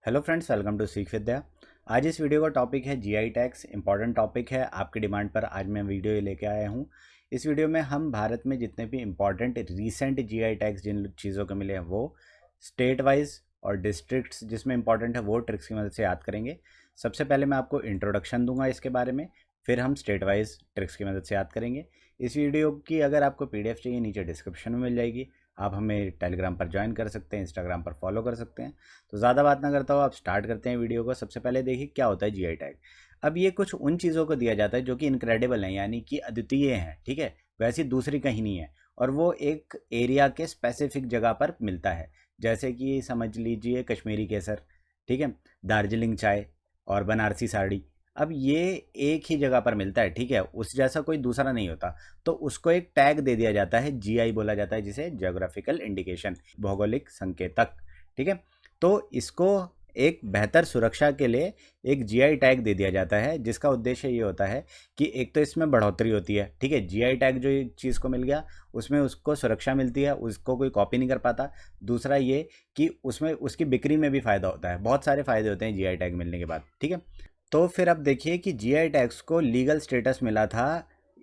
Hello friends, welcome to सीख विद्या। आज इस वीडियो का टॉपिक है जीआई टैग्स। इंपॉर्टेंट टॉपिक है, आपकी डिमांड पर आज मैं वीडियो लेके आया हूँ। इस वीडियो में हम भारत में जितने भी इंपॉर्टेंट रीसेंट जीआई टैग्स जिन चीज़ों के मिले हैं वो स्टेट वाइज और डिस्ट्रिक्ट्स जिसमें इंपॉर्टेंट है वो ट्रिक्स की मदद से याद करेंगे। सबसे पहले मैं आपको इंट्रोडक्शन दूंगा इसके बारे में, फिर हम स्टेट वाइज ट्रिक्स की मदद से याद करेंगे। इस वीडियो की अगर आपको पीडीएफ चाहिए नीचे डिस्क्रिप्शन में मिल जाएगी। आप हमें टेलीग्राम पर ज्वाइन कर सकते हैं, इंस्टाग्राम पर फॉलो कर सकते हैं। तो ज़्यादा बात ना करता हूँ, आप स्टार्ट करते हैं वीडियो को। सबसे पहले देखिए क्या होता है जीआई टैग। अब ये कुछ उन चीज़ों को दिया जाता है जो कि इनक्रेडिबल हैं, यानी कि अद्वितीय हैं, ठीक है, वैसी दूसरी कहीं नहीं है, और वो एक एरिया के स्पेसिफिक जगह पर मिलता है। जैसे कि समझ लीजिए कश्मीरी केसर, ठीक है, दार्जिलिंग चाय और बनारसी साड़ी। अब ये एक ही जगह पर मिलता है, ठीक है, उस जैसा कोई दूसरा नहीं होता, तो उसको एक टैग दे दिया जाता है, जीआई बोला जाता है जिसे, ज्योग्राफिकल इंडिकेशन, भौगोलिक संकेतक, ठीक है। तो इसको एक बेहतर सुरक्षा के लिए एक जीआई टैग दे दिया जाता है, जिसका उद्देश्य ये होता है कि एक तो इसमें बढ़ोतरी होती है, ठीक है, जीआई टैग जो चीज़ को मिल गया उसमें उसको सुरक्षा मिलती है, उसको कोई कॉपी नहीं कर पाता। दूसरा ये कि उसमें उसकी बिक्री में भी फ़ायदा होता है, बहुत सारे फ़ायदे होते हैं जीआई टैग मिलने के बाद, ठीक है। तो फिर अब देखिए कि जीआई टैग्स को लीगल स्टेटस मिला था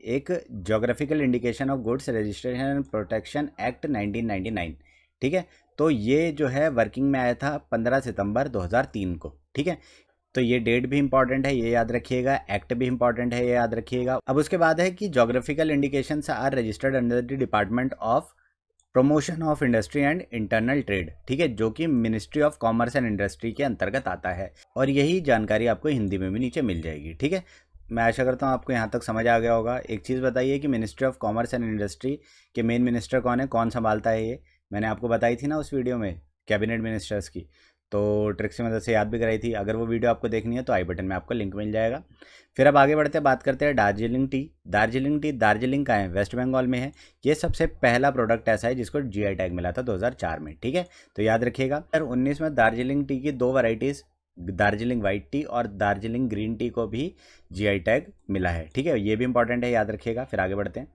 एक geographical indication of goods registration and protection act 1999, ठीक है। तो ये जो है वर्किंग में आया था 15 सितंबर 2003 को, ठीक है। तो ये डेट भी इंपॉर्टेंट है, ये याद रखिएगा, एक्ट भी इंपॉर्टेंट है, ये याद रखिएगा। अब उसके बाद है कि geographical indications are registered under the department of promotion of industry and internal trade, ठीक है, जो कि ministry of commerce and industry के अंतर्गत आता है। और यही जानकारी आपको हिंदी में भी नीचे मिल जाएगी, ठीक है। मैं आशा करता हूँ आपको यहाँ तक समझ आ गया होगा। एक चीज़ बताइए कि ministry of commerce and industry के मेन मिनिस्टर कौन है, कौन संभालता है ये, मैंने आपको बताई थी ना उस वीडियो में, कैबिनेट मिनिस्टर्स की। तो ट्रिक्स की मदद से याद भी कराई थी। अगर वो वीडियो आपको देखनी है तो आई बटन में आपको लिंक मिल जाएगा। फिर अब आगे बढ़ते हैं, बात करते हैं दार्जिलिंग टी। दार्जिलिंग का है, वेस्ट बंगाल में है। ये सबसे पहला प्रोडक्ट ऐसा है जिसको जीआई टैग मिला था 2004 में, ठीक है। तो याद रखिएगा। 2019 में दार्जिलिंग टी की दो वैरायटीज़, दार्जिलिंग वाइट टी और दार्जिलिंग ग्रीन टी को भी जीआई टैग मिला है, ठीक है, ये भी इंपॉर्टेंट है, याद रखिएगा। फिर आगे बढ़ते हैं।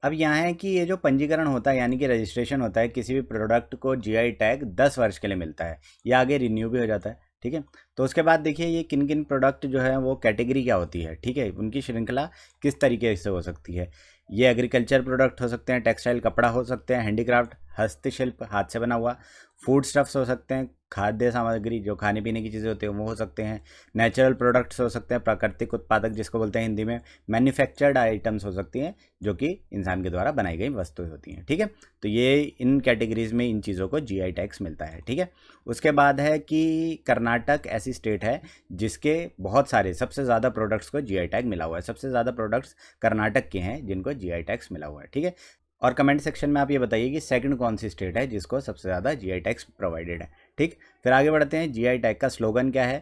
अब यहाँ है कि ये जो पंजीकरण होता है, यानी कि रजिस्ट्रेशन होता है किसी भी प्रोडक्ट को, जीआई टैग 10 वर्ष के लिए मिलता है, ये आगे रिन्यू भी हो जाता है, ठीक है। तो उसके बाद देखिए ये किन किन प्रोडक्ट जो है वो कैटेगरी क्या होती है, ठीक है, उनकी श्रृंखला किस तरीके से हो सकती है। ये एग्रीकल्चर प्रोडक्ट हो सकते हैं, टेक्सटाइल कपड़ा हो सकते हैं, हैंडीक्राफ्ट हस्तशिल्प हाथ से बना हुआ, फूड स्टफ्स हो सकते हैं, खाद्य सामग्री जो खाने पीने की चीज़ें होती हैं वो हो सकते हैं, नेचुरल प्रोडक्ट्स हो सकते हैं, प्राकृतिक उत्पादक जिसको बोलते हैं हिंदी में, मैन्युफैक्चर्ड आइटम्स हो सकती हैं जो कि इंसान के द्वारा बनाई गई वस्तुएं होती हैं, ठीक है। तो ये इन कैटेगरीज में इन चीज़ों को जीआई टैग्स मिलता है, ठीक है। उसके बाद है कि कर्नाटक ऐसी स्टेट है जिसके बहुत सारे, सबसे ज़्यादा प्रोडक्ट्स को जीआई टैग मिला हुआ है। सबसे ज़्यादा प्रोडक्ट्स कर्नाटक के हैं जिनको जीआई टैग्स मिला हुआ है, ठीक है। और कमेंट सेक्शन में आप ये बताइए कि सेकंड कौन सी स्टेट है जिसको सबसे ज़्यादा जीआई टैग्स प्रोवाइडेड है, ठीक। फिर आगे बढ़ते हैं। जीआई टैग का स्लोगन क्या है,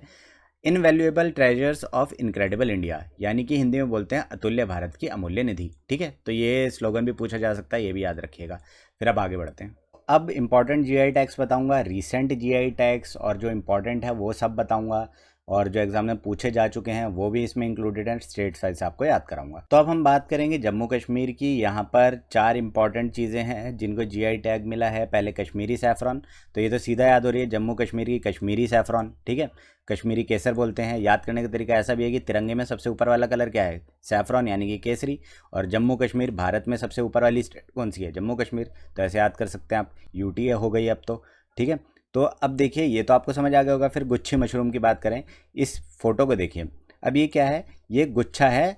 invaluable treasures of incredible India, यानी कि हिंदी में बोलते हैं अतुल्य भारत की अमूल्य निधि, ठीक है। तो ये स्लोगन भी पूछा जा सकता है, ये भी याद रखिएगा। फिर अब आगे बढ़ते हैं। अब इंपॉर्टेंट जीआई टैग्स बताऊंगा, रीसेंट जीआई टैग्स, और जो इंपॉर्टेंट है वो सब बताऊंगा, और जो एग्जाम में पूछे जा चुके हैं वो भी इसमें इंक्लूडेड हैं, स्टेट साइज से आपको याद कराऊंगा। तो अब हम बात करेंगे जम्मू कश्मीर की। यहाँ पर 4 इंपॉर्टेंट चीज़ें हैं जिनको जीआई टैग मिला है। पहले कश्मीरी सैफरॉन, तो ये तो सीधा याद हो रही है, जम्मू कश्मीर की कश्मीरी सैफरॉन, ठीक है। कश्मीरी केसर बोलते हैं। याद करने का तरीका ऐसा भी है कि तिरंगे में सबसे ऊपर वाला कलर क्या है, सैफरॉन यानी कि केसरी। और जम्मू कश्मीर, भारत में सबसे ऊपर वाली स्टेट कौन सी है, जम्मू कश्मीर, तो ऐसे याद कर सकते हैं आप, यूटी हो गई अब तो, ठीक है। तो अब देखिए ये तो आपको समझ आ गया होगा। फिर गुच्छी मशरूम की बात करें, इस फोटो को देखिए। अब ये क्या है, ये गुच्छा है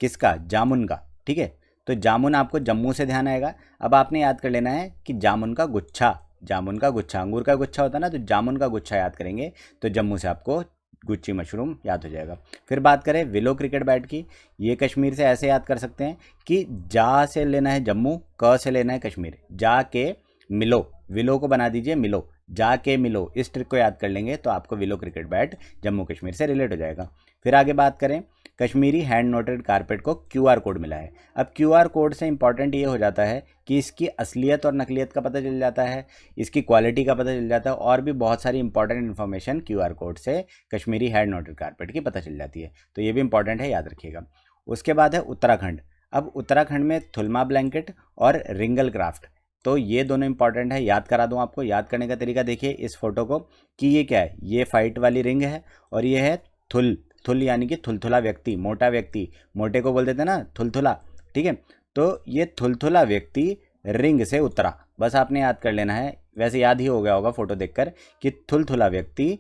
किसका, जामुन का, ठीक है। तो जामुन आपको जम्मू से ध्यान आएगा। अब आपने याद कर लेना है कि जामुन का गुच्छा, जामुन का गुच्छा, अंगूर का गुच्छा होता है ना, तो जामुन का गुच्छा याद करेंगे तो जम्मू से आपको गुच्ची मशरूम याद हो जाएगा। फिर बात करें विलो क्रिकेट बैट की, ये कश्मीर से ऐसे याद कर सकते हैं कि जा से लेना है जम्मू, क से लेना है कश्मीर, जा के मिलो, विलो को बना दीजिए मिलो, जाके मिलो, इस ट्रिक को याद कर लेंगे तो आपको willow cricket bat Jammu Kashmir से रिलेट हो जाएगा। फिर आगे बात करें, कश्मीरी हैंड नोटेड कारपेट को क्यूआर कोड मिला है। अब क्यूआर कोड से इंपॉर्टेंट ये हो जाता है कि इसकी असलियत और नकलियत का पता चल जाता है, इसकी क्वालिटी का पता चल जाता है, और भी बहुत सारी इंपॉर्टेंट इन्फॉर्मेशन क्यूआर कोड से कश्मीरी हैंड नोटेड कारपेट की पता चल जाती है। तो ये भी इंपॉर्टेंट है, याद रखिएगा। उसके बाद है उत्तराखंड। अब उत्तराखंड में थुलमा ब्लैंकेट और रिंगल क्राफ्ट, तो ये दोनों इंपॉर्टेंट है, याद करा दूं आपको। याद करने का तरीका देखिए इस फोटो को कि ये क्या है, ये फाइट वाली रिंग है और ये है थुल। थुल यानी कि थुलथुला व्यक्ति, मोटा व्यक्ति, मोटे को बोल देते हैं ना थुलथुला, ठीक है। तो ये थुलथुला व्यक्ति रिंग से उतरा, बस आपने याद कर लेना है। वैसे याद ही हो गया होगा फोटो देखकर कि थुलथुला व्यक्ति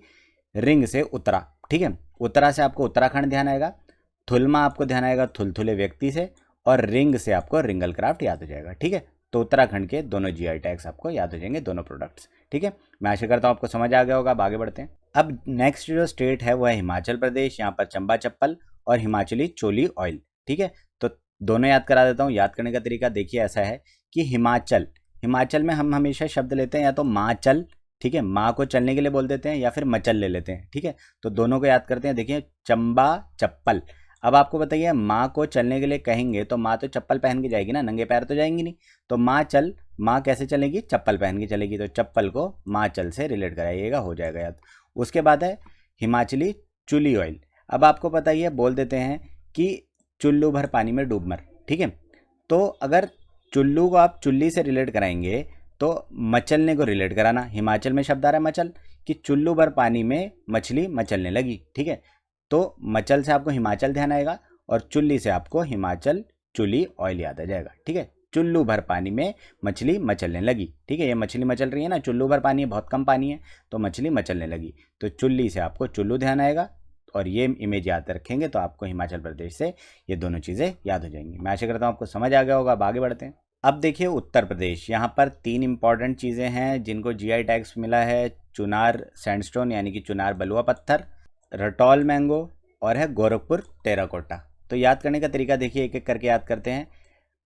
रिंग से उतरा, ठीक है। उत्तरा से आपको उत्तराखंड ध्यान आएगा, थुलमा आपको ध्यान आएगा थुलथुले व्यक्ति से, और रिंग से आपको रिंगल क्राफ्ट याद हो जाएगा, ठीक है। तो उत्तराखंड के दोनों जीआई टैग्स आपको याद हो जाएंगे, दोनों प्रोडक्ट्स, ठीक है। मैं आशा करता हूँ आपको समझ आ गया होगा। अब आगे बढ़ते हैं। अब नेक्स्ट जो स्टेट है वो है हिमाचल प्रदेश। यहाँ पर चंबा चप्पल और हिमाचली चोली ऑयल, ठीक है। तो दोनों याद करा देता हूँ। याद करने का तरीका देखिए ऐसा है कि हिमाचल, हिमाचल में हम हमेशा शब्द लेते हैं या तो माचल, ठीक है, माँ को चलने के लिए बोल देते हैं, या फिर मचल ले लेते हैं, ठीक है। तो दोनों को याद करते हैं। देखिए चंबा चप्पल, अब आपको बताइए माँ को चलने के लिए कहेंगे तो माँ तो चप्पल पहन के जाएगी ना, नंगे पैर तो जाएंगी नहीं। तो माँ चल, माँ कैसे चलेगी, चप्पल पहन के चलेगी, तो चप्पल को माँ चल से रिलेट कराइएगा, हो जाएगा याद। उसके बाद है हिमाचली चुली ऑयल। अब आपको पता ही है, बोल देते हैं कि चुल्लू भर पानी में डूब मर, ठीक है। तो अगर चुल्लू को आप चुल्ली से रिलेट कराएंगे तो मचलने को रिलेट कराना, हिमाचल में शब्द आ रहा है मचल, कि चुल्लू भर पानी में मछली मचलने लगी, ठीक है। तो मचल से आपको हिमाचल ध्यान आएगा और चुल्ली से आपको हिमाचल चुली ऑयल याद आ जाएगा, ठीक है। चुल्लू भर पानी में मछली मचलने लगी, ठीक है। ये मछली मचल रही है ना, चुल्लू भर पानी है, बहुत कम पानी है, तो मछली मचलने लगी। तो चुल्ली से आपको चुल्लू ध्यान आएगा और ये इमेज याद रखेंगे तो आपको हिमाचल प्रदेश से ये दोनों चीज़ें याद हो जाएंगी। मैं आशा करता हूँ आपको समझ आ गया होगा। अब आगे बढ़ते हैं। अब देखिए उत्तर प्रदेश, यहाँ पर 3 इंपॉर्टेंट चीज़ें हैं जिनको जीआई टैग्स मिला है। चुनार सैंडस्टोन यानी कि चुनार बलुआ पत्थर, रटौल मैंगो, और है गोरखपुर टेराकोटा। तो याद करने का तरीका देखिए, एक एक करके याद करते हैं।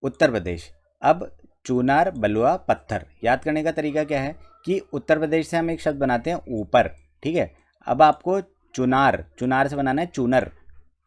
उत्तर प्रदेश, अब चुनार बलुआ पत्थर, याद करने का तरीका क्या है कि उत्तर प्रदेश से हम एक शब्द बनाते हैं ऊपर, ठीक है। अब आपको चुनार, चुनार से बनाना है चूनर,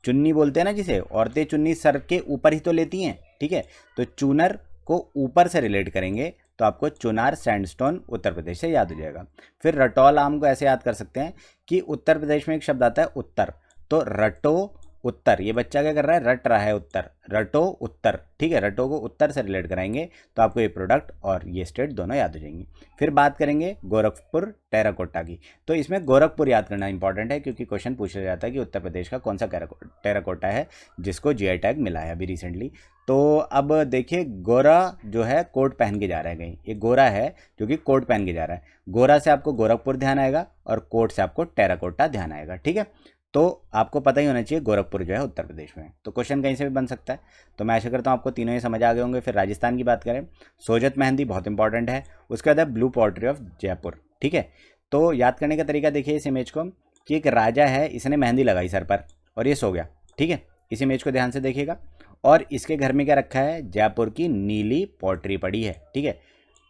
चुन्नी बोलते हैं ना जिसे, औरतें चुन्नी सर के ऊपर ही तो लेती हैं, ठीक है। तो चूनर को ऊपर से रिलेट करेंगे तो आपको चुनार सैंडस्टोन उत्तर प्रदेश से याद हो जाएगा। फिर रटौल आम को ऐसे याद कर सकते हैं कि उत्तर प्रदेश में एक शब्द आता है उत्तर, तो रटो उत्तर, ये बच्चा क्या कर रहा है, रट रहा है उत्तर, रटो उत्तर, ठीक है। रटो को उत्तर से रिलेट कराएंगे तो आपको ये प्रोडक्ट और ये स्टेट दोनों याद हो जाएंगी। फिर बात करेंगे गोरखपुर टेराकोटा की, तो इसमें गोरखपुर याद करना इंपॉर्टेंट है क्योंकि क्वेश्चन पूछा जाता है कि उत्तर प्रदेश का कौन सा टेराकोटा है जिसको जीआई टैग मिला है अभी रिसेंटली। तो अब देखिए गोरा जो है कोट पहन के जा रहा है कहीं, ये गोरा है जो कि कोट पहन के जा रहा है। गोरा से आपको गोरखपुर ध्यान आएगा और कोट से आपको टेराकोटा ध्यान आएगा, ठीक है। तो आपको पता ही होना चाहिए गोरखपुर जो है उत्तर प्रदेश में, तो क्वेश्चन कहीं से भी बन सकता है। तो मैं आशा करता हूँ आपको तीनों ही समझ आ गए होंगे। फिर राजस्थान की बात करें, सोजत मेहंदी बहुत इंपॉर्टेंट है। उसके बाद है ब्लू पॉटरी ऑफ जयपुर, ठीक है। तो याद करने का तरीका देखिए इस इमेज को कि एक राजा है, इसने मेहंदी लगाई सर पर और ये सो गया, ठीक है। इस इमेज को ध्यान से देखिएगा और इसके घर में क्या रखा है, जयपुर की नीली पॉटरी पड़ी है, ठीक है।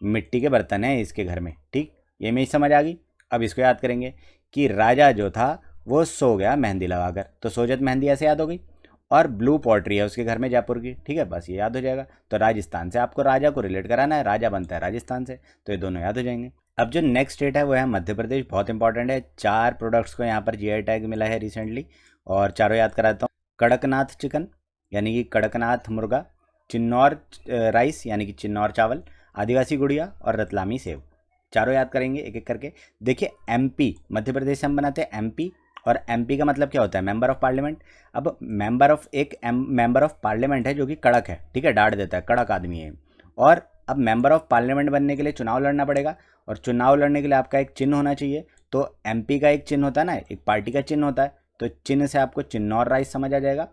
मिट्टी के बर्तन है इसके घर में, ठीक। ये इमेज समझ आ गई। अब इसको याद करेंगे कि राजा जो था वो सो गया मेहंदी लगाकर, तो सोजत मेहंदी ऐसे याद हो गई। और ब्लू पॉटरी है उसके घर में जयपुर की, ठीक है, बस ये याद हो जाएगा। तो राजस्थान से आपको राजा को रिलेट कराना है, राजा बनता है राजस्थान से, तो ये दोनों याद हो जाएंगे। अब जो नेक्स्ट स्टेट है वो है मध्य प्रदेश, बहुत इंपॉर्टेंट है। 4 प्रोडक्ट्स को यहाँ पर जीआई टैग मिला है रिसेंटली और चारों याद कराता हूँ। कड़कनाथ चिकन यानी कि कड़कनाथ मुर्गा, चिन्नौर राइस यानी कि चिन्नौर चावल, आदिवासी गुड़िया और रतलामी सेव, चारों याद करेंगे एक एक करके। देखिए एमपी, मध्य प्रदेश से हम बनाते हैं एमपी, और एमपी का मतलब क्या होता है, मेंबर ऑफ पार्लियामेंट। अब मेंबर ऑफ पार्लियामेंट है जो कि कड़क है, ठीक है, डांट देता है, कड़क आदमी है। और अब मेंबर ऑफ पार्लियामेंट बनने के लिए चुनाव लड़ना पड़ेगा और चुनाव लड़ने के लिए आपका एक चिन्ह होना चाहिए। तो एमपी का एक चिन्ह होता है ना, एक पार्टी का चिन्ह होता है, तो चिन्ह से आपको चिन्नौर राइस समझ आ जाएगा।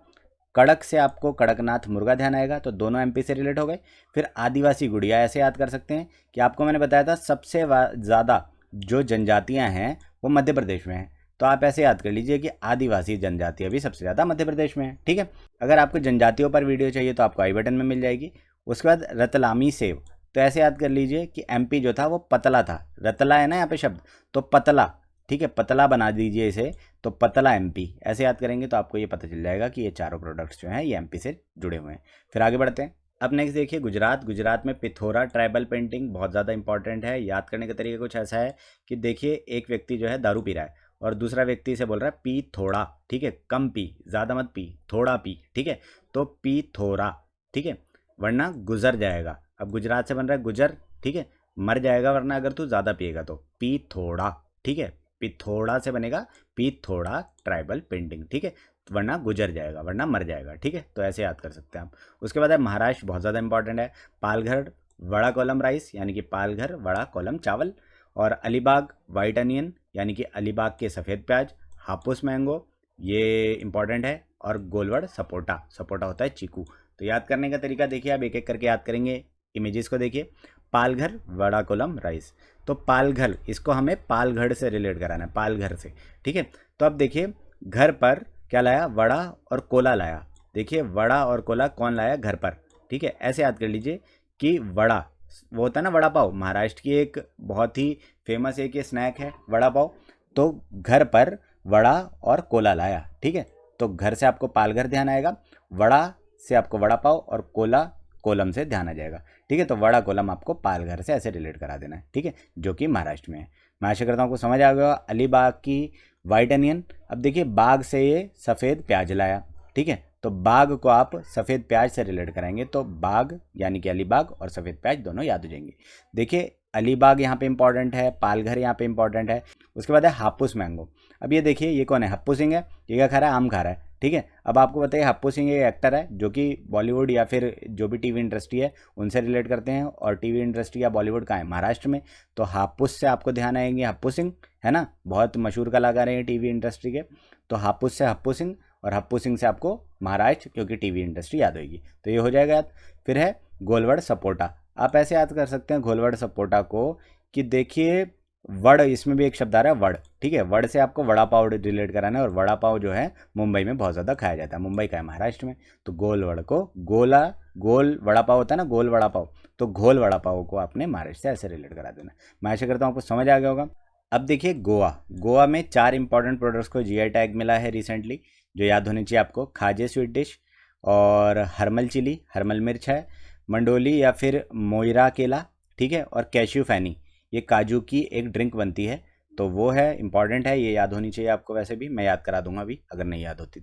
कड़क से आपको कड़कनाथ मुर्गा ध्यान आएगा, तो दोनों एमपी से रिलेट हो गए। फिर आदिवासी गुड़िया ऐसे याद कर सकते हैं कि आपको मैंने बताया था सबसे ज़्यादा जो जनजातियां हैं वो मध्य प्रदेश में हैं, तो आप ऐसे याद कर लीजिए कि आदिवासी जनजातियां भी सबसे ज़्यादा मध्य प्रदेश में है, ठीक है। अगर आपको जनजातियों पर वीडियो चाहिए तो आपको आई बटन में मिल जाएगी। उसके बाद रतलामी सेव, तो ऐसे याद कर लीजिए कि एमपी जो था वो पतला था, रतला है ना यहाँ पे शब्द, तो पतला, ठीक है, पतला बना दीजिए इसे, तो पतला एमपी, ऐसे याद करेंगे तो आपको ये पता चल जाएगा कि ये चारों प्रोडक्ट्स जो हैं ये एमपी से जुड़े हुए हैं। फिर आगे बढ़ते हैं। अब नेक्स्ट देखिए गुजरात, गुजरात में पिथोरा ट्राइबल पेंटिंग बहुत ज़्यादा इंपॉर्टेंट है। याद करने का तरीका कुछ ऐसा है कि देखिए एक व्यक्ति जो है दारू पी रहा है और दूसरा व्यक्ति से बोल रहा है पी थोड़ा, ठीक है, कम पी, ज़्यादा मत पी, थोड़ा पी, ठीक है। तो पी थोड़ा, ठीक है, वरना गुजर जाएगा। अब गुजरात से बन रहा है गुजर, ठीक है, मर जाएगा वरना अगर तू ज़्यादा पिएगा तो। पिथोड़ा, ठीक है, पिथोड़ा से बनेगा पिथोड़ा ट्राइबल पेंटिंग, ठीक है, वरना गुजर जाएगा, वरना मर जाएगा, ठीक है, तो ऐसे याद कर सकते हैं आप। उसके बाद है महाराष्ट्र, बहुत ज़्यादा इंपॉर्टेंट है, पालघर वड़ा कॉलम राइस यानी कि पालघर वड़ा कॉलम चावल, और अलीबाग वाइट अनियन यानी कि अलीबाग के सफ़ेद प्याज, हापुस मैंगो ये इंपॉर्टेंट है, और गोलवड़ सपोटा, सपोटा होता है चीकू। तो याद करने का तरीका देखिए, आप एक एक करके याद करेंगे। इमेजेस को देखिए, पालघर वड़ा कोलम राइस, तो पालघर इसको हमें पालघर से रिलेट कराना है, पालघर से, ठीक है। तो अब देखिए घर पर क्या लाया, वड़ा और कोला लाया। देखिए वड़ा और कोला कौन लाया, घर पर, ठीक है। ऐसे याद कर लीजिए कि वड़ा वो होता है ना वड़ा पाव, महाराष्ट्र की एक बहुत ही फेमस एक ये स्नैक है वड़ा पाव। तो घर पर वड़ा और कोला लाया, ठीक है, तो घर से आपको पालघर ध्यान आएगा, वड़ा से आपको वड़ा पाव, और कोला कोलम से ध्यान आ जाएगा, ठीक है। तो वड़ा कोलम आपको पालघर से ऐसे रिलेट करा देना है, ठीक है, जो कि महाराष्ट्र में है। मैं आशा करता हूँ आपको समझ आ गया। अलीबाग की वाइट अनियन, अब देखिए बाग से ये सफ़ेद प्याज लाया, ठीक है, तो बाग को आप सफ़ेद प्याज से रिलेट कराएंगे, तो बाग यानी कि अलीबाग और सफ़ेद प्याज दोनों याद हो जाएंगे। देखिए अलीबाग यहाँ पे इंपॉर्टेंट है, पालघर यहाँ पे इंपॉर्टेंट है। उसके बाद है हापुस मैंगो। अब ये देखिए ये कौन है, हप्पू सिंह है, ये क्या खा रहा है, आम खा रहा है, ठीक है। अब आपको बताइए हप्पू सिंह एक एक्टर है जो कि बॉलीवुड या फिर जो भी टीवी इंडस्ट्री है उनसे रिलेट करते हैं, और टीवी इंडस्ट्री या बॉलीवुड का है महाराष्ट्र में, तो हापुस से आपको ध्यान आएंगे हप्पू सिंह, है ना, बहुत मशहूर कलाकार हैं टीवी इंडस्ट्री के। तो हापुस से हप्पू सिंह, और हप्पू सिंह से आपको महाराष्ट्र क्योंकि टीवी इंडस्ट्री याद होगी, तो ये हो जाएगा याद। फिर है गोलवड़ सपोटा, आप ऐसे याद कर सकते हैं गोलवड़ सपोटा को कि देखिए वड़, इसमें भी एक शब्द आ रहा है वड़, ठीक है, वड़ से आपको वड़ा पाव रिलेट कराना है, और वड़ा पाव जो है मुंबई में बहुत ज़्यादा खाया जाता है, मुंबई का है महाराष्ट्र में। तो गोल वड़ को गोला, गोल वड़ा पाव होता है ना, गोल वड़ा पाव, तो घोल वड़ा पाव को आपने महाराष्ट्र से ऐसे रिलेट करा देना। मैं आशा करता हूँ आपको समझ आ गया होगा। अब देखिए गोवा, गोवा में 4 इंपॉर्टेंट प्रोडक्ट्स को जीआई टैग मिला है रिसेंटली, जो याद होनी चाहिए आपको, खाजे स्वीट डिश, और हरमल चिली, हरमल मिर्च है, मंडोली या फिर मोइरा केला, ठीक है, और कैश्यू फैनी, ये काजू की एक ड्रिंक बनती है, तो वो है इंपॉर्टेंट है, ये याद होनी चाहिए आपको। वैसे भी मैं याद करा दूंगा अभी अगर नहीं याद होती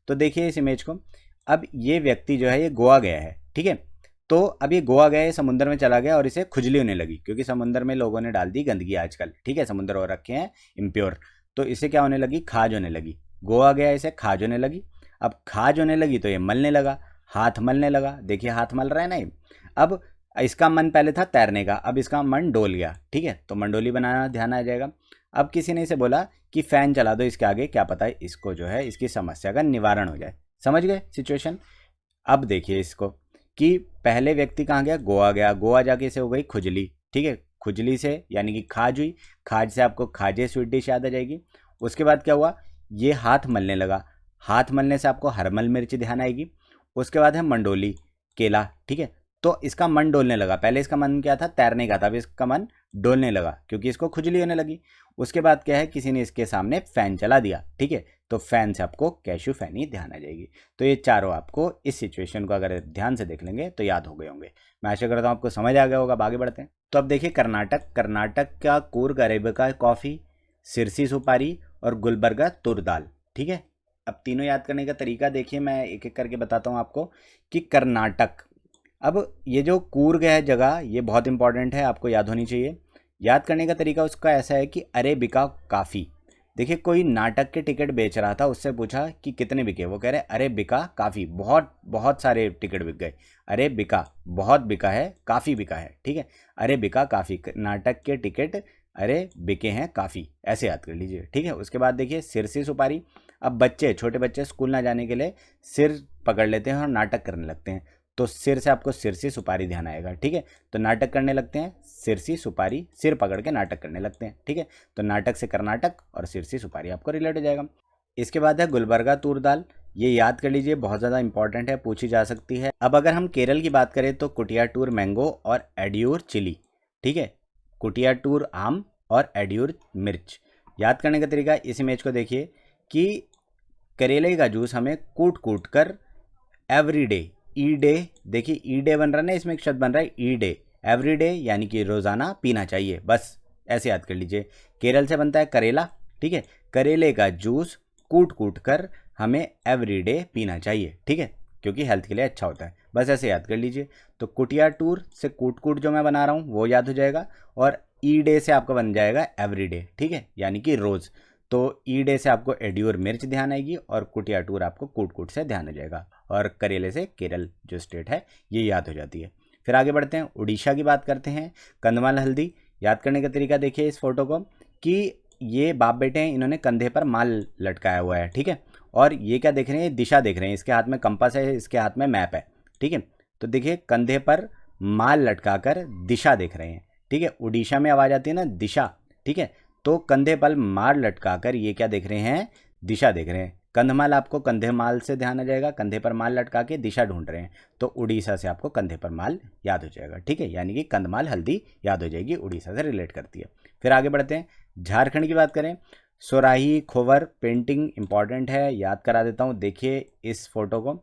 तो देखिए इस इमेज को। अब ये व्यक्ति जो है ये गोवा गया है, ठीक है, तो अब ये गोवा गया है, समुद्र में चला गया और इसे खुजली होने लगी, क्योंकि समुद्र में लोगों ने डाल दी गंदगी आजकल, ठीक है, समुद्र हो रखे हैं इम्प्योर, तो इसे क्या होने लगी, खाज होने लगी। गोवा गया, इसे खाज होने लगी। अब खाज होने लगी तो ये मलने लगा, हाथ मलने लगा, देखिए हाथ मल रहा है ना ये। अब इसका मन पहले था तैरने का, अब इसका मन डोल गया, ठीक है, तो मंडोली बनाना ध्यान आ जाएगा। अब किसी ने इसे बोला कि फ़ैन चला दो इसके आगे, क्या पता है इसको जो है इसकी समस्या का निवारण हो जाए। समझ गए सिचुएशन। अब देखिए इसको कि पहले व्यक्ति कहाँ गया, गोवा गया, गोवा जाके इसे हो गई खुजली, ठीक है, खुजली से यानी कि खाज हुई, खाज से आपको खाजे स्वीट डिश याद आ जाएगी। उसके बाद क्या हुआ, ये हाथ मलने लगा, हाथ मलने से आपको हरमल मिर्च ध्यान आएगी। उसके बाद है मंडोली केला, ठीक है, तो इसका मन डोलने लगा, पहले इसका मन क्या था, तैरने का था, अब इसका मन डोलने लगा क्योंकि इसको खुजली होने लगी। उसके बाद क्या है, किसी ने इसके सामने फ़ैन चला दिया, ठीक है, तो फ़ैन से आपको कैशू फैनी ध्यान आ जाएगी। तो ये चारों आपको इस सिचुएशन को अगर ध्यान से देख लेंगे तो याद हो गए होंगे। मैं आशा करता हूँ आपको समझ आ गया होगा। आगे बढ़ते हैं। तो अब देखिए कर्नाटक, कर्नाटक का कूर्ग अरेबिका कॉफ़ी, सिरसी सुपारी और गुलबर्गा तुर दाल, ठीक है। अब तीनों याद करने का तरीका देखिए, मैं एक एक करके बताता हूँ आपको कि कर्नाटक, अब ये जो कूर्ग है जगह, ये बहुत इंपॉर्टेंट है, आपको याद होनी चाहिए। याद करने का तरीका उसका ऐसा है कि अरेबिका काफ़ी, देखिए कोई नाटक के टिकट बेच रहा था, उससे पूछा कि कितने बिके, वो कह रहे अरे बिका काफ़ी, बहुत बहुत सारे टिकट बिक गए। अरे बिका बहुत बिका है, काफ़ी बिका है, ठीक है, अरे बिका काफ़ी, नाटक के टिकट अरे बिके हैं काफ़ी, ऐसे याद कर लीजिए, ठीक है। उसके बाद देखिए सिरसी सुपारी, अब बच्चे, छोटे बच्चे स्कूल ना जाने के लिए सिर पकड़ लेते हैं और नाटक करने लगते हैं, तो सिर से आपको सिरसी सुपारी ध्यान आएगा, ठीक है, तो नाटक करने लगते हैं, सिरसी सुपारी, सिर पकड़ के नाटक करने लगते हैं, ठीक है, तो नाटक से कर्नाटक और सिरसी सुपारी आपको रिलेट हो जाएगा। इसके बाद है गुलबर्गा तूर दाल, ये याद कर लीजिए, बहुत ज़्यादा इंपॉर्टेंट है, पूछी जा सकती है। अब अगर हम केरल की बात करें तो कुटियाटूर मैंगो और एडियूर चिली, ठीक है, कुटियाटूर आम और एडियूर मिर्च। याद करने का तरीका इस इमेज को देखिए कि करेले का जूस हमें कूट कूट कर एवरी डे, ई डे, देखिए ई डे बन रहा है ना, इसमें एक शब्द बन रहा है ई डे, एवरी डे यानी कि रोज़ाना पीना चाहिए, बस ऐसे याद कर लीजिए। केरल से बनता है करेला, ठीक है, करेले का जूस कूट कूट कर हमें एवरी डे पीना चाहिए, ठीक है, क्योंकि हेल्थ के लिए अच्छा होता है, बस ऐसे याद कर लीजिए। तो कुटिया टूर से कूट कूट जो मैं बना रहा हूँ वो याद हो जाएगा, और ई डे से आपका बन जाएगा एवरी डे, ठीक है, यानी कि रोज़। तो ई डे से आपको एड्यूर मिर्च ध्यान आएगी, और कुटिया टूर आपको कूट कूट से ध्यान आ जाएगा, और करेले से केरल जो स्टेट है ये याद हो जाती है। फिर आगे बढ़ते हैं, उड़ीसा की बात करते हैं। कंधमाल हल्दी याद करने का तरीका देखिए इस फोटो को, कि ये बाप बेटे हैं, इन्होंने कंधे पर माल लटकाया हुआ है, ठीक है। और ये क्या देख रहे हैं, दिशा देख रहे हैं, इसके हाथ में कंपास है, इसके हाथ में मैप है, ठीक है। तो देखिए कंधे पर माल लटकाकर दिशा देख रहे हैं, ठीक है। उड़ीसा में आवाज़ आती है ना दिशा, ठीक है। तो कंधे पर माल लटकाकर ये क्या देख रहे हैं, दिशा देख रहे हैं। कंधमाल आपको कंधे माल से ध्यान आ जाएगा, कंधे पर माल लटका के दिशा ढूंढ रहे हैं, तो उड़ीसा से आपको कंधे पर माल याद हो जाएगा, ठीक है, यानी कि कंधमाल हल्दी याद हो जाएगी, उड़ीसा से रिलेट करती है। फिर आगे बढ़ते हैं, झारखंड की बात करें, सोराही खोवर पेंटिंग इंपॉर्टेंट है, याद करा देता हूँ। देखिए इस फोटो को,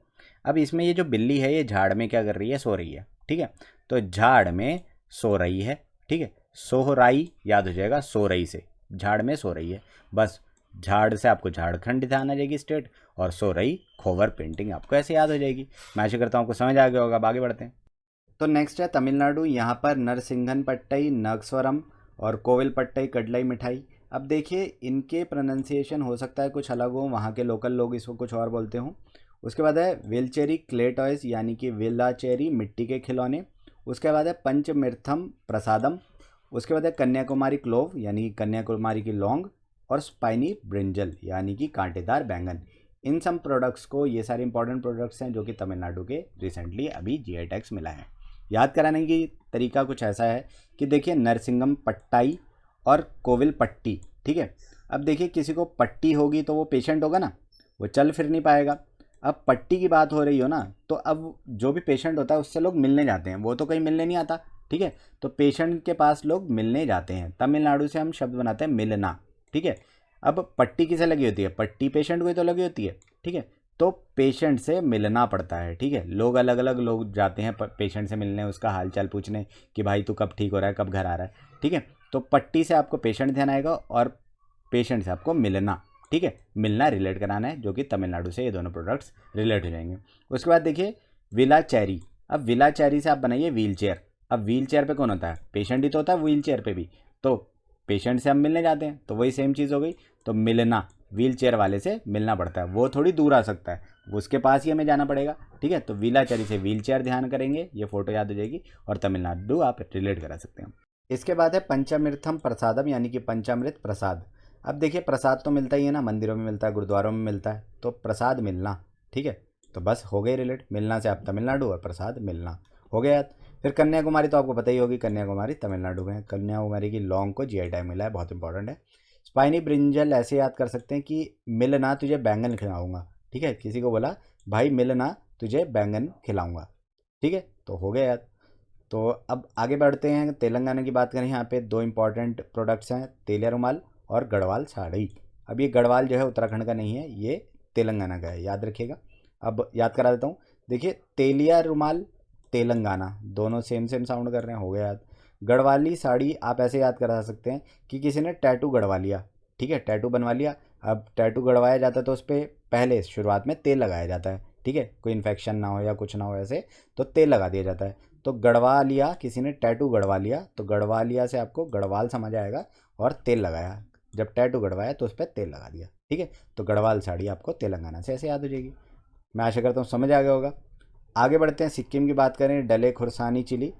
अब इसमें ये जो बिल्ली है ये झाड़ में क्या कर रही है, सो रही है, ठीक है। तो झाड़ में सो रही है, ठीक है। सोहराई याद हो जाएगा, सो रही से, झाड़ में सो रही है, बस झाड़ से आपको झारखंड ध्यान आ जाएगी स्टेट, और सो रही खोवर पेंटिंग आपको ऐसे याद हो जाएगी। मैं आशा करता हूँ आपको समझ आ गया होगा। अब आगे बढ़ते हैं। तो नेक्स्ट है तमिलनाडु, यहाँ पर नरसिंघन पट्टई, नगस्वरम और कोविलपट्टई कडलाई मिठाई। अब देखिए इनके प्रोनाउंसिएशन हो सकता है कुछ अलग हो, वहाँ के लोकल लोग इसको कुछ और बोलते हों। उसके बाद है वेलचेरी क्ले टॉयस, यानी कि वेलाचेरी मिट्टी के खिलौने। उसके बाद है पंचमिर्थम प्रसादम। उसके बाद है कन्याकुमारी क्लोव, यानी कन्याकुमारी की लौंग, और स्पाइनी ब्रिंजल, यानी कि कांटेदार बैंगन। इन सब प्रोडक्ट्स को, ये सारे इंपॉर्टेंट प्रोडक्ट्स हैं जो कि तमिलनाडु के रिसेंटली अभी जीआई टैग्स मिला है। याद कराने की तरीका कुछ ऐसा है कि देखिए नरसिंगम पट्टाई और कोविल पट्टी, ठीक है। अब देखिए किसी को पट्टी होगी तो वो पेशेंट होगा ना, वो चल फिर नहीं पाएगा। अब पट्टी की बात हो रही हो ना, तो अब जो भी पेशेंट होता है उससे लोग मिलने जाते हैं, वो तो कहीं मिलने नहीं आता, ठीक है। तो पेशेंट के पास लोग मिलने जाते हैं, तमिलनाडु से हम शब्द बनाते हैं मिलना, ठीक है। अब पट्टी किसे लगी होती है, पट्टी पेशेंट को ही तो लगी होती है, ठीक है। तो पेशेंट से मिलना पड़ता है, ठीक है। लोग अलग अलग लोग जाते हैं पेशेंट से मिलने, उसका हालचाल पूछने कि भाई तू कब ठीक हो रहा है, कब घर आ रहा है, ठीक है। तो पट्टी से आपको पेशेंट ध्यान आएगा, और पेशेंट से आपको मिलना, ठीक है, मिलना रिलेट कराना है, जो कि तमिलनाडु से ये दोनों प्रोडक्ट्स रिलेट हो जाएंगे। उसके बाद देखिए विला चेरी। अब विला चेरी से आप बनाइए व्हील चेयर। अब व्हील चेयर पे कौन होता है, पेशेंट ही तो होता है व्हील चेयर पे भी, तो पेशेंट से हम मिलने जाते हैं, तो वही सेम चीज़ हो गई। तो मिलना, व्हील चेयर वाले से मिलना पड़ता है, वो थोड़ी दूर आ सकता है, उसके पास ही हमें जाना पड़ेगा, ठीक है। तो विलाचेरी से व्हील चेयर ध्यान करेंगे, ये फोटो याद हो जाएगी, और तमिलनाडु आप रिलेट करा सकते हैं। इसके बाद है पंचामृतम प्रसादम, यानी कि पंचामृत प्रसाद। अब देखिए प्रसाद तो मिलता ही है ना, मंदिरों में मिलता है, गुरुद्वारों में मिलता है, तो प्रसाद मिलना, ठीक है। तो बस हो गए रिलेट, मिलना से आप तमिलनाडु, और प्रसाद मिलना हो गया। फिर कन्याकुमारी तो आपको पता ही होगी, कन्याकुमारी तमिलनाडु में है। कन्याकुमारी की लौंग को जीआई टैग मिला है, बहुत इंपॉर्टेंट है। स्पाइनी ब्रिंजल ऐसे याद कर सकते हैं कि मिलना तुझे बैंगन खिलाऊंगा, ठीक है। किसी को बोला भाई मिलना तुझे बैंगन खिलाऊंगा, ठीक है, तो हो गया याद। तो अब आगे बढ़ते हैं, तेलंगाना की बात करें, यहाँ पे दो इंपॉर्टेंट प्रोडक्ट्स हैं, तेलिया रुमाल और गढ़वाल साड़ी। अब ये गढ़वाल जो है उत्तराखंड का नहीं है, ये तेलंगाना का है, याद रखिएगा। अब याद करा देता हूँ, देखिए तेलिया रुमाल तेलंगाना, दोनों सेम सेम साउंड कर रहे हैं, हो गया याद। गढ़वाली साड़ी आप ऐसे याद करा सकते हैं कि किसी ने टैटू गढ़वा लिया, ठीक है, टैटू बनवा लिया। अब टैटू गढ़वाया जाता है तो उस पर पहले शुरुआत में तेल लगाया जाता है, ठीक है, कोई इन्फेक्शन ना हो या कुछ ना हो ऐसे, तो तेल लगा दिया जाता है। तो गढ़वा लिया, किसी ने टैटू गढ़वा लिया, तो गढ़वा लिया से आपको गढ़वाल समझ आएगा, और तेल लगाया, जब टैटू गढ़वाया तो उस पर तेल लगा दिया, ठीक है। तो गढ़वाल साड़ी आपको तेलंगाना से ऐसे याद हो जाएगी। मैं आशा करता हूँ समझ आ गया होगा। आगे बढ़ते हैं, सिक्किम की बात करें, डले खुरसानी चिली।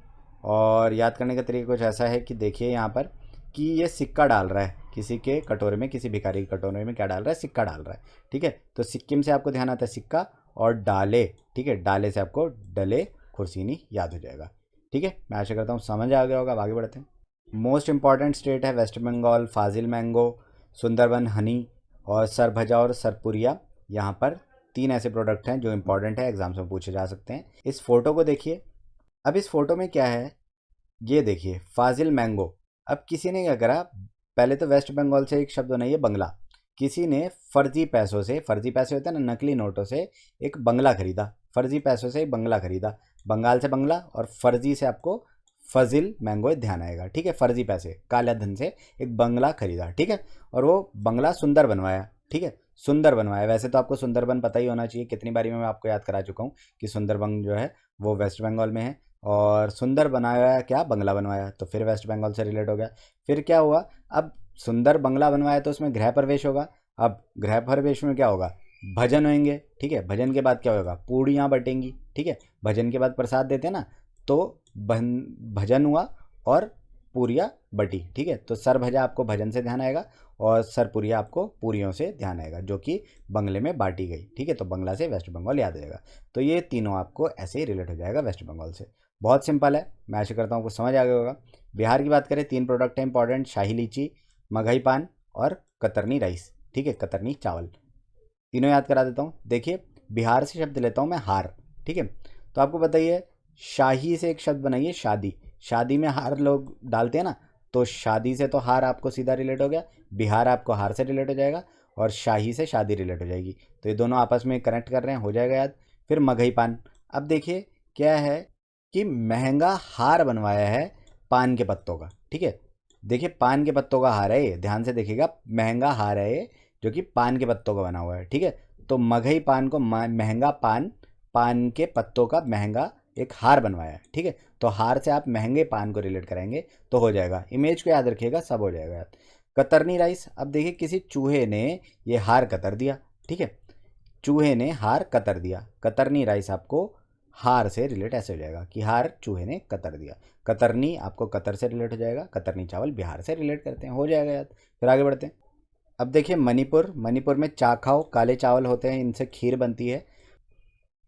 और याद करने का तरीका कुछ ऐसा है कि देखिए यहाँ पर कि ये सिक्का डाल रहा है किसी के कटोरे में, किसी भिखारी के कटोरे में क्या डाल रहा है, सिक्का डाल रहा है, ठीक है। तो सिक्किम से आपको ध्यान आता है सिक्का, और डाले, ठीक है, डाले से आपको डले खुरसीनी याद हो जाएगा, ठीक है। मैं आशा करता हूँ समझ आ गया होगा। अब आगे बढ़ते हैं। मोस्ट इंपॉर्टेंट स्टेट है वेस्ट बंगाल, फाजिल मैंगो, सुंदरबन हनी, और सरभजा और सरपुरिया। यहाँ पर 3 ऐसे प्रोडक्ट हैं जो इंपॉर्टेंट है, एग्जाम्स में पूछे जा सकते हैं। इस फोटो को देखिए, अब इस फोटो में क्या है, ये देखिए फाजिल मैंगो। अब किसी ने क्या करा, पहले तो वेस्ट बंगाल से एक शब्द बनाइए बंगला, किसी ने फर्जी पैसों से, फर्जी पैसे होते हैं ना, नकली नोटों से एक बंगला खरीदा, फर्जी पैसों से एक बंगला खरीदा, बंगाल से बंगला, और फर्जी से आपको फजिल मैंगो ध्यान आएगा, ठीक है। फर्जी पैसे, काला धन से एक बंगला खरीदा, ठीक है, और वो बंगला सुंदर बनवाया, ठीक है। सुंदर बनवाया। वैसे तो आपको सुंदरबन पता ही होना चाहिए, कितनी बारी मैं आपको याद करा चुका हूँ कि सुंदरबन जो है वो वेस्ट बंगाल में है। और सुंदर बनाया क्या, बंगला बनवाया, तो फिर वेस्ट बंगाल से रिलेट हो गया। फिर क्या हुआ, अब सुंदर बंगला बनवाया तो उसमें गृह प्रवेश होगा। अब गृह प्रवेश में क्या होगा, भजन होंगे, ठीक है। भजन के बाद क्या होगा, पूड़ियाँ बटेंगी, ठीक है। भजन के बाद प्रसाद देते हैं ना, तो भजन हुआ और पूरियाँ बटी, ठीक है। तो सर भजा आपको भजन से ध्यान आएगा और सर पूरियाँ आपको पूरियों से ध्यान आएगा, जो कि बंगले में बांटी गई, ठीक है। तो बंगला से वेस्ट बंगाल याद आ जाएगा। तो ये तीनों आपको ऐसे ही रिलेट हो जाएगा वेस्ट बंगाल से। बहुत सिंपल है, मैं आशा करता हूँ आपको समझ आ गया होगा। बिहार की बात करें, 3 प्रोडक्ट हैं इंपॉर्टेंट, शाही लीची, मगही पान और कतरनी राइस, ठीक है, कतरनी चावल। तीनों याद करा देता हूँ। देखिए, बिहार से शब्द लेता हूँ मैं हार, ठीक है। तो आपको बताइए, शाही से एक शब्द बनाइए शादी। शादी में हार लोग डालते हैं ना, तो शादी से तो हार आपको सीधा रिलेट हो गया, बिहार आपको हार से रिलेट हो जाएगा और शाही से शादी रिलेट हो जाएगी। तो ये दोनों आपस में कनेक्ट कर रहे हैं, हो जाएगा याद। फिर मगही पान, अब देखिए क्या है कि महंगा हार बनवाया है पान के पत्तों का, ठीक है। देखिए पान के पत्तों का हार है ये, ध्यान से देखिएगा, महंगा हार है ये, जो कि पान के पत्तों का बना हुआ है, ठीक है। तो मगही पान को महंगा पान, पान के पत्तों का महंगा एक हार बनवाया है, ठीक है। तो हार से आप महंगे पान को रिलेट करेंगे तो हो जाएगा। इमेज को याद रखिएगा, सब हो जाएगा याद। कतरनी राइस, अब देखिए किसी चूहे ने ये हार कतर दिया, ठीक है। चूहे ने हार कतर दिया, कतरनी राइस आपको हार से रिलेट ऐसे हो जाएगा कि हार चूहे ने कतर दिया। कतरनी आपको कतर से रिलेट हो जाएगा, कतरनी चावल बिहार से रिलेट करते हैं, हो जाएगा याद। फिर आगे बढ़ते हैं। अब देखिए मणिपुर, मणिपुर में चाखाओ काले चावल होते हैं, इनसे खीर बनती है।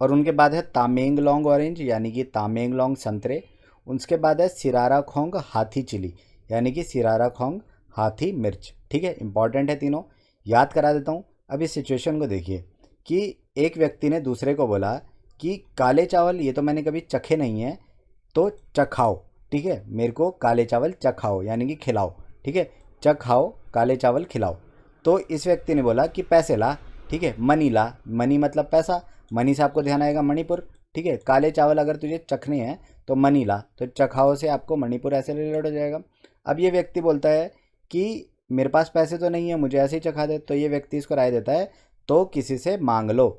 और उनके बाद है तामेंगलोंग ऑरेंज, यानी कि तामेंगलोंग संतरे। उसके बाद है सिरारा खोंग हाथी चिली, यानी कि सिरारा खोंग हाथी मिर्च, ठीक है। इंपॉर्टेंट है तीनों, याद करा देता हूँ। अब इस सिचुएशन को देखिए कि एक व्यक्ति ने दूसरे को बोला कि काले चावल ये तो मैंने कभी चखे नहीं है, तो चखाओ, ठीक है, मेरे को काले चावल चखाओ, यानी कि खिलाओ, ठीक है। चखाओ काले चावल खिलाओ। तो इस व्यक्ति ने बोला कि पैसे ला, ठीक है, मनी ला, मनी मतलब पैसा, मनी से आपको ध्यान आएगा मणिपुर, ठीक है। काले चावल अगर तुझे चखने हैं तो मनी ला, तो चखाओ से आपको मणिपुर ऐसे रिलेट हो जाएगा। अब ये व्यक्ति बोलता है कि मेरे पास पैसे तो नहीं है, मुझे ऐसे ही चखा दे, तो ये व्यक्ति इसको राय देता है तो किसी से मांग लो,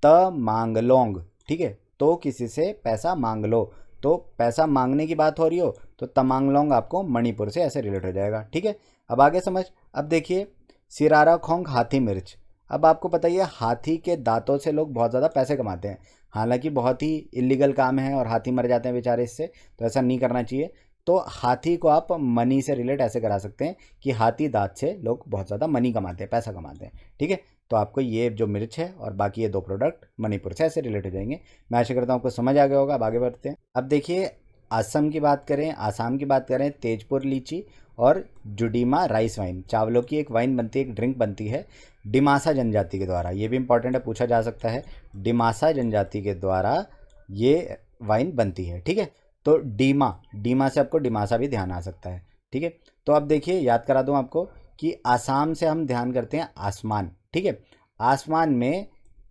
त मांग लोंग, ठीक है। तो किसी से पैसा मांग लो, तो पैसा मांगने की बात हो रही हो तो तमांगलोंग आपको मणिपुर से ऐसे रिलेट हो जाएगा, ठीक है। अब आगे समझ। अब देखिए सिरारा खोंग हाथी मिर्च, अब आपको पता ही है हाथी के दांतों से लोग बहुत ज़्यादा पैसे कमाते हैं, हालांकि बहुत ही इलीगल काम है और हाथी मर जाते हैं बेचारे इससे, तो ऐसा नहीं करना चाहिए। तो हाथी को आप मनी से रिलेट ऐसे करा सकते हैं कि हाथी दांत से लोग बहुत ज़्यादा मनी कमाते हैं, पैसा कमाते हैं, ठीक है। तो आपको ये जो मिर्च है और बाकी ये 2 प्रोडक्ट मणिपुर से ऐसे रिलेट हो जाएंगे। मैं आशा करता हूँ आपको समझ आ गया होगा। अब आगे बढ़ते हैं। अब देखिए असम की बात करें, आसाम की बात करें, तेजपुर लीची और जुडीमा राइस वाइन, चावलों की एक वाइन बनती है, एक ड्रिंक बनती है डिमासा जनजाति के द्वारा। ये भी इंपॉर्टेंट है, पूछा जा सकता है, डिमासा जनजाति के द्वारा ये वाइन बनती है, ठीक है। तो डीमा, डीमा से आपको डिमासा भी ध्यान आ सकता है, ठीक है। तो अब देखिए याद करा दूं आपको कि आसाम से हम ध्यान करते हैं आसमान, ठीक है। आसमान में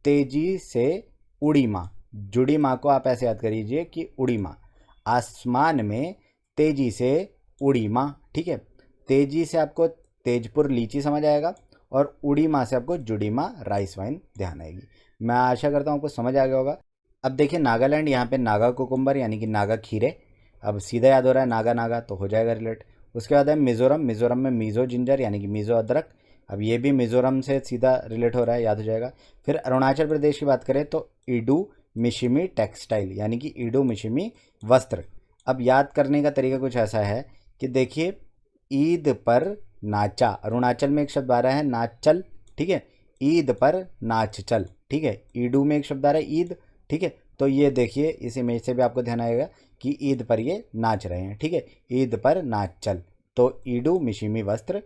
तेजी से उड़ी माँ, जुड़ी माँ को आप ऐसे याद करीजिए कि उड़ी माँ, आसमान में तेजी से उड़ी माँ, ठीक है। तेजी से आपको तेजपुर लीची समझ आएगा और उड़ी माँ से आपको जुड़ी माँ राइस वाइन ध्यान आएगी। मैं आशा करता हूँ आपको समझ आ गया होगा। अब देखिए नागालैंड, यहाँ पे नागा कुकुम्बर यानी कि नागा खीरे, अब सीधा याद हो रहा है नागा नागा, तो हो जाएगा रिलेट। उसके बाद है मिज़ोरम, मिज़ोरम में मीज़ो जिंजर यानी कि मीज़ो अदरक, अब ये भी मिज़ोरम से सीधा रिलेट हो रहा है, याद हो जाएगा। फिर अरुणाचल प्रदेश की बात करें तो इडू मिशिमी टेक्सटाइल, यानी कि इडू मिशिमी वस्त्र। अब याद करने का तरीका कुछ ऐसा है कि देखिए ईद पर नाचा, अरुणाचल में एक शब्द आ रहा है नाचल, ठीक है। ईद पर नाच चल, ठीक है। ईडू में एक शब्द आ रहा है ईद, ठीक है। तो ये देखिए इस इमेज से भी आपको ध्यान आएगा कि ईद पर ये नाच रहे हैं, ठीक है। ईद पर नाच चल, तो ईडू मिशिमी वस्त्र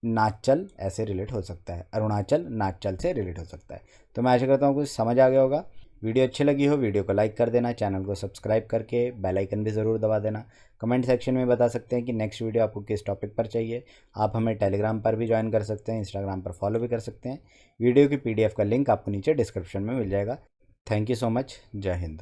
नाचल ऐसे रिलेट हो सकता है, अरुणाचल नाचल से रिलेट हो सकता है। तो मैं आशा करता हूँ कुछ समझ आ गया होगा। वीडियो अच्छी लगी हो वीडियो को लाइक कर देना, चैनल को सब्सक्राइब करके बेल आइकन भी ज़रूर दबा देना। कमेंट सेक्शन में बता सकते हैं कि नेक्स्ट वीडियो आपको किस टॉपिक पर चाहिए। आप हमें टेलीग्राम पर भी ज्वाइन कर सकते हैं, इंस्टाग्राम पर फॉलो भी कर सकते हैं। वीडियो की PDF का लिंक आपको नीचे डिस्क्रिप्शन में मिल जाएगा। Thank you so much. जय हिंद।